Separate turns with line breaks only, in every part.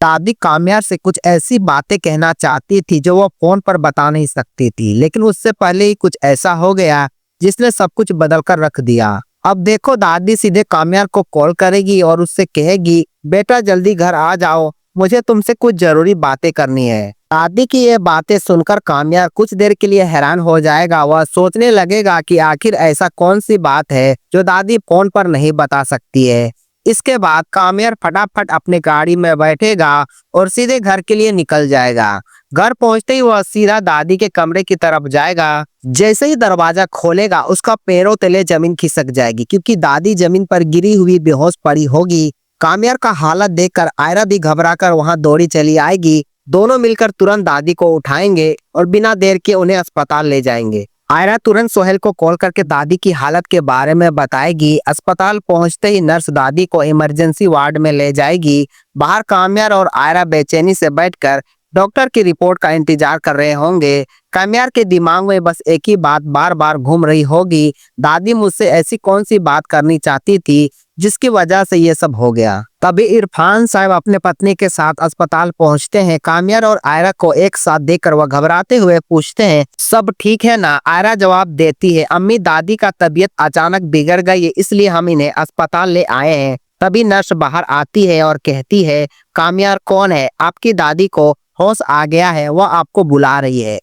दादी काम्यार से कुछ ऐसी बातें कहना चाहती थी जो वो फोन पर बता नहीं सकती थी, लेकिन उससे पहले ही कुछ ऐसा हो गया जिसने सब कुछ बदल कर रख दिया। अब देखो, दादी सीधे काम्यार को कॉल करेगी और उससे कहेगी, बेटा जल्दी घर आ जाओ, मुझे तुमसे कुछ जरूरी बातें करनी है। दादी की ये बातें सुनकर काम्यार कुछ देर के लिए हैरान हो जाएगा। वह सोचने लगेगा कि आखिर ऐसा कौन सी बात है जो दादी फोन पर नहीं बता सकती है। इसके बाद काम्यार फटाफट अपने गाड़ी में बैठेगा और सीधे घर के लिए निकल जाएगा। घर पहुंचते ही वह सीधा दादी के कमरे की तरफ जाएगा। जैसे ही दरवाजा खोलेगा उसका पैरों तले जमीन खिसक जाएगी, क्योंकि दादी जमीन पर गिरी हुई बेहोश पड़ी होगी। काम्यार का हालत देखकर आयरा भी घबराकर वहां दौड़ी चली आएगी। दोनों मिलकर तुरंत दादी को उठाएंगे और बिना देर के उन्हें अस्पताल ले जाएंगे। आयरा तुरंत सोहेल को कॉल करके दादी की हालत के बारे में बताएगी। अस्पताल पहुंचते ही नर्स दादी को इमरजेंसी वार्ड में ले जाएगी। बाहर काम्यार और आयरा बेचैनी से बैठकर डॉक्टर की रिपोर्ट का इंतजार कर रहे होंगे। काम्यार के दिमाग में बस एक ही बात बार बार घूम रही होगी, दादी मुझसे ऐसी कौन सी बात करनी चाहती थी जिसकी वजह से ये सब हो गया। तभी इरफान साहब अपने पत्नी के साथ अस्पताल पहुंचते हैं। काम्यार और आयरा को एक साथ देखकर वह घबराते हुए पूछते हैं, सब ठीक है ना? आयरा जवाब देती है, अम्मी दादी का तबीयत अचानक बिगड़ गई है, इसलिए हम इन्हें अस्पताल ले आए हैं। तभी नर्स बाहर आती है और कहती है, काम्यार कौन है? आपकी दादी को होश आ गया है, वह आपको बुला रही है।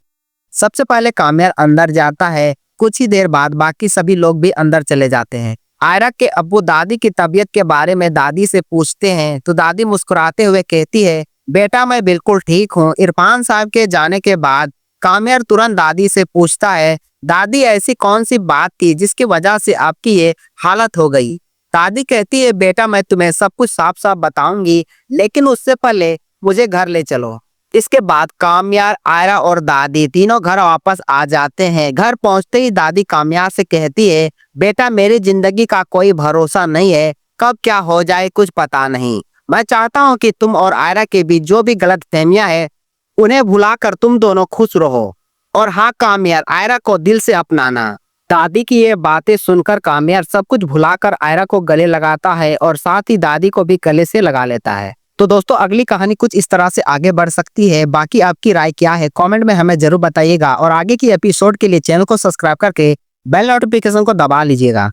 सबसे पहले काम्यार अंदर जाता है। कुछ ही देर बाद बाकी सभी लोग भी अंदर चले जाते हैं। आयरा के अब्बू दादी की तबीयत के बारे में दादी से पूछते हैं तो दादी मुस्कुराते हुए कहती है, बेटा मैं बिल्कुल ठीक हूँ। इरफान साहब के जाने के बाद काम्यार तुरंत दादी से पूछता है, दादी ऐसी कौन सी बात थी जिसकी वजह से आपकी ये हालत हो गई? दादी कहती है, बेटा मैं तुम्हें सब कुछ साफ साफ बताऊंगी, लेकिन उससे पहले मुझे घर ले चलो। इसके बाद काम्यार, आयरा और दादी तीनों घर वापस आ जाते हैं। घर पहुंचते ही दादी काम्यार से कहती है, बेटा मेरी जिंदगी का कोई भरोसा नहीं है, कब क्या हो जाए कुछ पता नहीं। मैं चाहता हूं कि तुम और आयरा के बीच जो भी गलत फहमियां है उन्हें भुलाकर तुम दोनों खुश रहो। और हाँ काम्यार, आयरा को दिल से अपनाना। दादी की ये बातें सुनकर काम्यार सब कुछ भुलाकर आयरा को गले लगाता है और साथ ही दादी को भी गले से लगा लेता है। तो दोस्तों, अगली कहानी कुछ इस तरह से आगे बढ़ सकती है। बाकी आपकी राय क्या है कमेंट में हमें जरूर बताइएगा और आगे की एपिसोड के लिए चैनल को सब्सक्राइब करके बेल नोटिफिकेशन को दबा लीजिएगा।